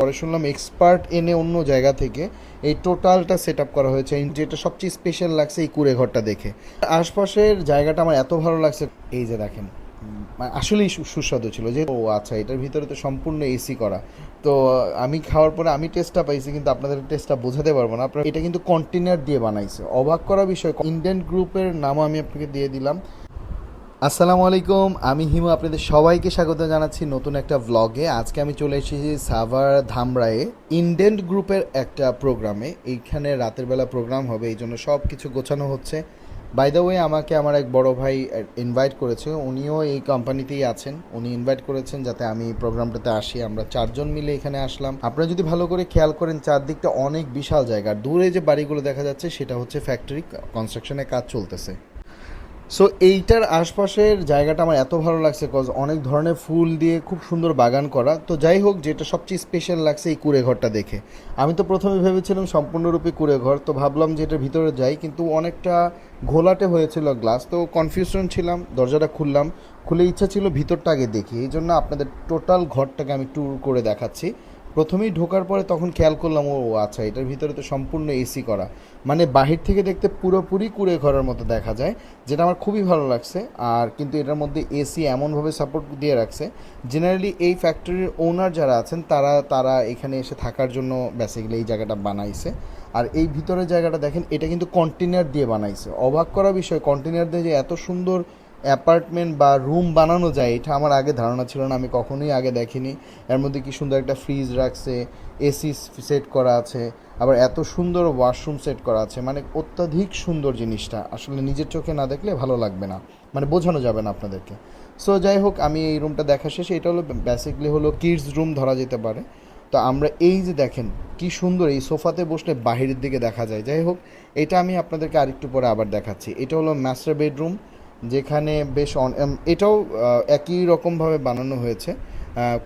পরে শুনলাম এক্সপার্ট এনে অন্য জায়গা থেকে এই টোটালটা সেট আপ করা হয়েছে। যেটা সবচেয়ে স্পেশাল লাগছে এই কুড়ে ঘরটা দেখে। আশপাশের জায়গাটা আমার এত ভালো লাগছে, এই যে দেখেন আসলেই সুস্বাদু ছিল। যে ও আচ্ছা, এটার ভিতরে তো সম্পূর্ণ এসি করা। তো আমি খাওয়ার পরে আমি টেস্টটা পাইছি, কিন্তু আপনাদের টেস্টটা বোঝাতে পারবো না। আপনার এটা কিন্তু কন্টেনার দিয়ে বানাইছে, অবাক করা বিষয়। ইন্ডিয়ান গ্রুপের নামও আমি আপনাকে দিয়ে দিলাম। আসসালামু আলাইকুম, আমি হিমু, আপনাদের সবাইকে স্বাগত জানাচ্ছি নতুন একটা ভ্লগে। আজকে আমি চলে এসেছি সাভার ধামরায়ে ইন্ডেন্ট গ্রুপের একটা প্রোগ্রামে। এইখানে রাতের বেলা প্রোগ্রাম হবে, এই জন্য সব কিছু গোছানো হচ্ছে। বাই দ্য ওয়ে, আমাকে আমার এক বড় ভাই ইনভাইট করেছে, উনিও এই কোম্পানিতেই আছেন। উনি ইনভাইট করেছেন যাতে আমি প্রোগ্রামটাতে আসি। আমরা 4 জন মিলে এখানে আসলাম। আপনারা যদি ভালো করে খেয়াল করেন, চারদিকটা অনেক বিশাল জায়গা। আর দূরে যে বাড়িগুলো দেখা যাচ্ছে সেটা হচ্ছে ফ্যাক্টরি, কনস্ট্রাকশনের কাজ চলতেছে। সো এইটার আশপাশের জায়গাটা আমার এত ভালো লাগছে, কজ অনেক ধরনের ফুল দিয়ে খুব সুন্দর বাগান করা। তো যাই হোক, যেটা সবচেয়ে স্পেশাল লাগছে এই কুড়ে ঘরটা দেখে। আমি তো প্রথমে ভেবেছিলাম সম্পূর্ণরূপে কুড়ে ঘর, তো ভাবলাম যে এটার ভিতরে যাই, কিন্তু অনেকটা ঘোলাটে হয়েছিল গ্লাস, তো কনফিউশন ছিলাম। দরজাটা খুললাম, খুলে ইচ্ছা ছিল ভিতরটা আগে দেখি, এই জন্য আপনাদের টোটাল ঘরটাকে আমি ট্যুর করে দেখাচ্ছি। প্রথমেই ঢোকার পরে তখন খেয়াল করলাম, ও আচ্ছা, এটার ভিতরে তো সম্পূর্ণ এসি করা। মানে বাহির থেকে দেখতে পুরোপুরি কুড়ে ঘরের মতো দেখা যায়, যেটা আমার খুবই ভালো লাগছে। আর কিন্তু এটার মধ্যে এসি এমনভাবে সাপোর্ট দিয়ে রাখছে, জেনারেলি এই ফ্যাক্টরির ওনার যারা আছেন তারা তারা এখানে এসে থাকার জন্য বেসিক্যালি এই জায়গাটা বানাইছে। আর এই ভিতরের জায়গাটা দেখেন, এটা কিন্তু কন্টেনার দিয়ে বানাইছে। অবাক করা বিষয়, কন্টেনার দিয়ে যে এত সুন্দর অ্যাপার্টমেন্ট বা রুম বানানো যায়, এটা আমার আগে ধারণা ছিল না, আমি কখনোই আগে দেখিনি। এর মধ্যে কি সুন্দর একটা ফ্রিজ রাখছে, এসি সেট করা আছে, আবার এত সুন্দর ওয়াশরুম সেট করা আছে। মানে অত্যাধিক সুন্দর জিনিসটা, আসলে নিজের চোখে না দেখলে ভালো লাগবে না, মানে বোঝানো যাবে না আপনাদেরকে। সো যাই হোক, আমি এই রুমটা দেখা শেষে, এটা হলো বেসিকলি হলো কিডস রুম ধরা যেতে পারে। তো আমরা এই যে দেখেন কি সুন্দর, এই সোফাতে বসলে বাহিরের দিকে দেখা যায়। যাই হোক, এটা আমি আপনাদেরকে আরেকটু পরে আবার দেখাচ্ছি। এটা হলো মাস্টার বেডরুম, যেখানে বেশ এটাও একই রকমভাবে বানানো হয়েছে,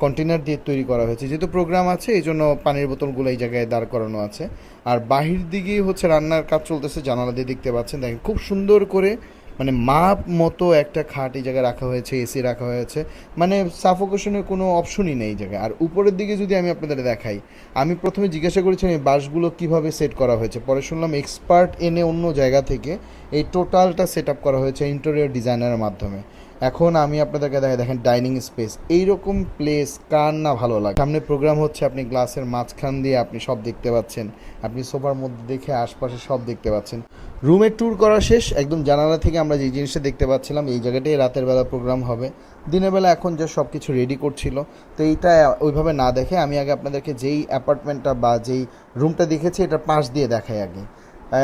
কন্টেনার দিয়ে তৈরি করা হয়েছে। যেহেতু প্রোগ্রাম আছে, এই জন্য পানির বোতলগুলো এই জায়গায় দাঁড় করানো আছে। আর বাহির দিকেই হচ্ছে রান্নার কাজ চলতেছে, জানালা দিয়ে দেখতে পাচ্ছেন। দেখেন খুব সুন্দর করে, মানে মাপ মতো একটা খাট এই জায়গায় রাখা হয়েছে, এসি রাখা হয়েছে। মানে সাফোকেশনের কোনো অপশনই নেই এই জায়গায়। আর উপরের দিকে যদি আমি আপনাদের দেখাই, আমি প্রথমে জিজ্ঞাসা করেছিলাম এই বাসগুলো কীভাবে সেট করা হয়েছে। পরে শুনলাম এক্সপার্ট এনে অন্য জায়গা থেকে এই টোটালটা সেট আপ করা হয়েছে ইন্টেরিয়র ডিজাইনারের মাধ্যমে। এখন আমি আপনাদেরকে দেখেন ডাইনিং স্পেস, এইরকম প্লেস কার না ভালো লাগে। সামনে প্রোগ্রাম হচ্ছে, আপনি গ্লাসের মাঝখান দিয়ে আপনি সব দেখতে পাচ্ছেন, আপনি সোফার মধ্যে দেখে আশপাশে সব দেখতে পাচ্ছেন। রুমের ট্যুর করা শেষ, একদম জানালা থেকে আমরা যে জিনিসটা দেখতে পাচ্ছিলাম, এই জায়গাটাই রাতের বেলা প্রোগ্রাম হবে। দিনের বেলা এখন যে সব কিছু রেডি করছিল, তো এইটা ওইভাবে না দেখে আমি আগে আপনাদেরকে যেই অ্যাপার্টমেন্টটা বা যেই রুমটা দেখেছি এটার পাশ দিয়ে দেখাই আগে।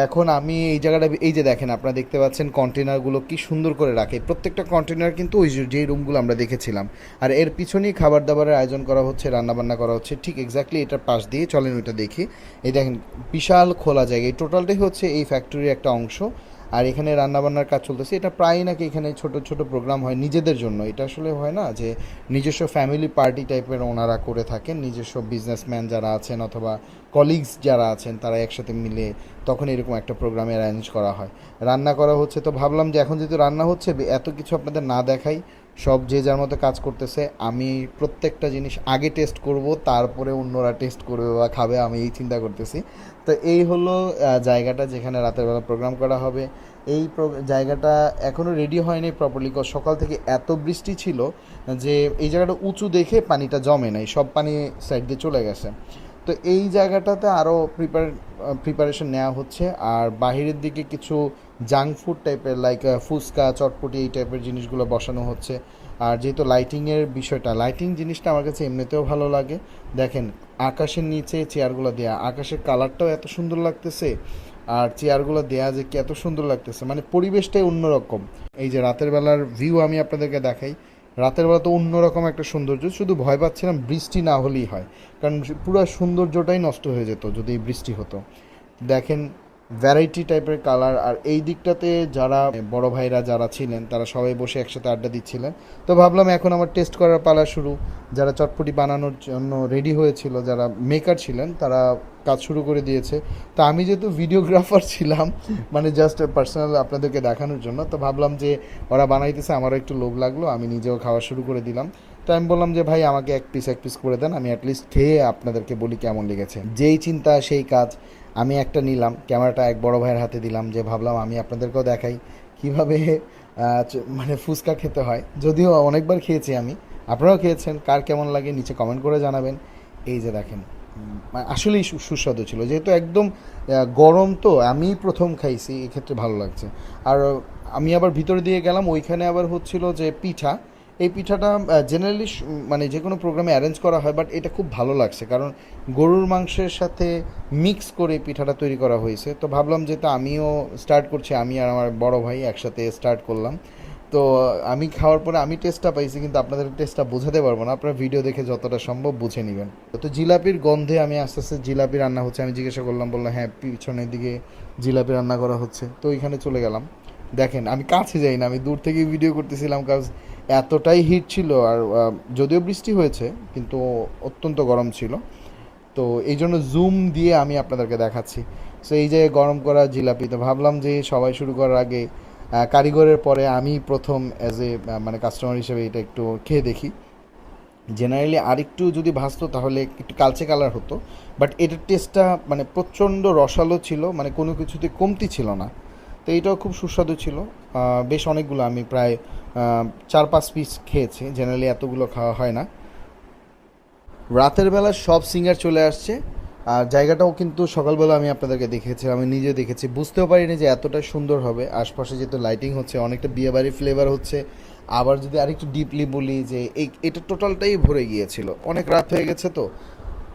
এখন আমি এই জায়গাটা, এই যে দেখেন আপনারা দেখতে পাচ্ছেন কন্টেনারগুলো কি সুন্দর করে রাখে। প্রত্যেকটা কন্টেনার কিন্তু ওই যেই রুমগুলো আমরা দেখেছিলাম। আর এর পিছনেই খাবার দাবারের আয়োজন করা হচ্ছে, রান্নাবান্না করা হচ্ছে, ঠিক এক্স্যাক্টলি এটার পাশ দিয়ে। চলেন ওইটা দেখি। এই দেখেন বিশাল খোলা জায়গা, এই টোটালটাই হচ্ছে এই ফ্যাক্টরির একটা অংশ। আর এখানে রান্নাবান্নার কাজ চলতেছে। এটা প্রায় নাকি এখানে ছোট ছোট প্রোগ্রাম হয় নিজেদের জন্য। এটা আসলে হয় না যে নিজস্ব ফ্যামিলি পার্টি টাইপের ওনারা করে থাকেন, নিজস্ব বিজনেসম্যান যারা আছেন অথবা কলিগস যারা আছেন তারা একসাথে মিলে তখন এরকম একটা প্রোগ্রামে অ্যারেঞ্জ করা হয়। রান্না করা হচ্ছে, তো ভাবলাম যে এখন যেহেতু রান্না হচ্ছে এত কিছু আপনাদের না দেখাই, সব যে যার মতো কাজ করতেছে। আমি প্রত্যেকটা জিনিস আগে টেস্ট করব, তারপরে অন্যরা টেস্ট করবে বা খাবে, আমি এই চিন্তা করতেছি। তো এই হলো জায়গাটা যেখানে রাতের বেলা প্রোগ্রাম করা হবে। এই জায়গাটা এখনও রেডি হয়নি প্রপারলি, সকাল থেকে এত বৃষ্টি ছিল যে এই জায়গাটা উঁচু দেখে পানিটা জমে নাই, সব পানি সাইড দিয়ে চলে গেছে। তো এই জায়গাটাতে আরও প্রিপারেশন নেওয়া হচ্ছে। আর বাহিরের দিকে কিছু জাঙ্ক ফুড টাইপের লাইক ফুচকা, চটপটি, এই টাইপের জিনিসগুলো বসানো হচ্ছে। আর যেহেতু লাইটিংয়ের বিষয়টা, লাইটিং জিনিসটা আমার কাছে এমনিতেও ভালো লাগে। দেখেন আকাশের নিচে চেয়ারগুলো দেওয়া, আকাশের কালারটাও এত সুন্দর লাগতেছে, আর চেয়ারগুলো দেওয়া যে কি এত সুন্দর লাগতেছে, মানে পরিবেশটাই অন্যরকম। এই যে রাতের বেলার ভিউ আমি আপনাদেরকে দেখাই, রাতের বেলা তো অন্যরকম একটা সৌন্দর্য। শুধু ভয় পাচ্ছিলাম বৃষ্টি না হলেই হয়, কারণ পুরো সৌন্দর্যটাই নষ্ট হয়ে যেত যদি বৃষ্টি হতো। দেখেন ভ্যারাইটি টাইপের কালার। আর এই দিকটাতে যারা বড় ভাইরা যারা ছিলেন তারা সবাই বসে একসাথে আড্ডা দিচ্ছিলেন। তো ভাবলাম এখন আমার টেস্ট করার পালা শুরু। যারা চটপটি বানানোর জন্য রেডি হয়েছিল, যারা মেকার ছিলেন, তারা কাজ শুরু করে দিয়েছে। তো আমি যেহেতু ভিডিওগ্রাফার ছিলাম, মানে জাস্ট পার্সোনাল আপনাদেরকে দেখানোর জন্য, তো ভাবলাম যে ওরা বানাইতেছে, আমারও একটু লোভ লাগলো, আমি নিজেও খাওয়া শুরু করে দিলাম। তো তো আমি বললাম যে ভাই আমাকে এক পিস করে দেন, আমি অ্যাটলিস্ট খেয়ে আপনাদেরকে বলি কেমন লেগেছে। যেই চিন্তা সেই কাজ, আমি একটা নিলাম, ক্যামেরাটা এক বড় ভাইয়ের হাতে দিলাম, যে ভাবলাম আমি আপনাদেরকেও দেখাই কীভাবে মানে ফুচকা খেতে হয়। যদিও অনেকবার খেয়েছি আমি, আপনারাও খেয়েছেন, কার কেমন লাগে নিচে কমেন্ট করে জানাবেন। এই যে দেখেন, আসলেই সুস্বাদু ছিল, যেহেতু একদম গরম, তো আমি প্রথম খাইছি, এক্ষেত্রে ভালো লাগছে। আর আমি আবার ভিতরে দিয়ে গেলাম, ওইখানে আবার হচ্ছিল যে পিঠা। এই পিঠাটা জেনারেলি মানে যে কোনো প্রোগ্রামে অ্যারেঞ্জ করা হয়, বাট এটা খুব ভালো লাগছে, কারণ গরুর মাংসের সাথে মিক্স করে পিঠাটা তৈরি করা হয়েছে। তো ভাবলাম যেহেতু আমিও স্টার্ট করছি, আমি আর আমার বড় ভাই একসাথে স্টার্ট করলাম। তো আমি খাওয়ার পরে আমি টেস্টটা পাইছি, কিন্তু আপনাদের টেস্টটা বোঝাতে পারবো না, আপনারা ভিডিও দেখে যতটা সম্ভব বুঝে নেবেন। তো জিলাপির গন্ধে আমি আস্তে আস্তে জিলাপি রান্না হচ্ছে আমি জিজ্ঞাসা করলাম, বললো হ্যাঁ পিছনের দিকে জিলাপি রান্না করা হচ্ছে। তো ওইখানে চলে গেলাম। দেখেন আমি কাছে যাই না, আমি দূর থেকেই ভিডিও করতেছিলাম, কাজ এতটাই হিট ছিল। আর যদিও বৃষ্টি হয়েছে, কিন্তু অত্যন্ত গরম ছিল। তো এই জন্য জুম দিয়ে আমি আপনাদেরকে দেখাচ্ছি। সো এই যে গরম করা জিলাপি, তো ভাবলাম যে সবাই শুরু করার আগে কারিগরের পরে আমি প্রথম অ্যাজ এ মানে কাস্টমার হিসেবে এটা একটু খেয়ে দেখি। জেনারেলি আরেকটু যদি ভাজতো তাহলে একটু কালচে কালার হতো, বাট এটার টেস্টটা মানে প্রচণ্ড রসালো ছিল, মানে কোনো কিছুতে কমতি ছিল না। তো এইটাও খুব সুস্বাদু ছিল। বেশ অনেকগুলো, আমি প্রায় 4-5 পিস খেয়েছি, জেনারেলি এতগুলো খাওয়া হয় না। রাতের বেলা সব সিঙ্গার চলে আসছে, আর জায়গাটাও কিন্তু সকালবেলা আমি আপনাদেরকে দেখেছি, আমি নিজে দেখেছি, বুঝতেও পারিনি যে এতটা সুন্দর হবে। আশপাশে যেহেতু লাইটিং হচ্ছে, অনেকটা বিয়েবাড়ি ফ্লেভার হচ্ছে। আবার যদি আরেকটু ডিপলি বলি যে এটা টোটালটাই ভরে গিয়েছিল, অনেক রাত হয়ে গেছে। তো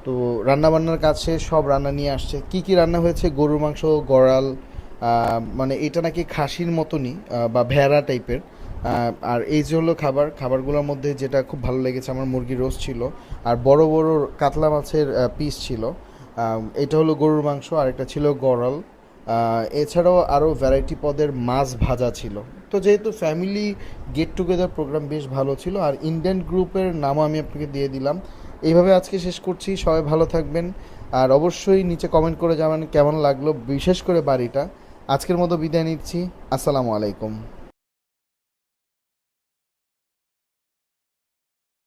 তো রান্নাবান্নার কাজ শেষ, সব রান্না নিয়ে আসছে। কি কি রান্না হয়েছে? গরুর মাংস, গড়াল, মানে এটা নাকি খাসির মতনই বা ভেড়া টাইপের। আর এই যে হলো খাবারগুলোর মধ্যে যেটা খুব ভালো লেগেছে আমার, মুরগির রোস্ট ছিল, আর বড় বড় কাতলা মাছের পিস ছিল। এটা হলো গরুর মাংস, আর একটা ছিল গড়াল। এছাড়াও আরও ভ্যারাইটি পদের মাছ ভাজা ছিল। তো যেহেতু ফ্যামিলি গেট টুগেদার প্রোগ্রাম বেশ ভালো ছিল, আর ইন্ডিয়ান গ্রুপের নামও আমি আপনাকে দিয়ে দিলাম। এইভাবে আজকে শেষ করছি, সবাই ভালো থাকবেন, আর অবশ্যই নিচে কমেন্ট করে জানান কেমন লাগলো, বিশেষ করে বাড়িটা। আজকের মতো বিদায় নিচ্ছি, আসসালামু আলাইকুম।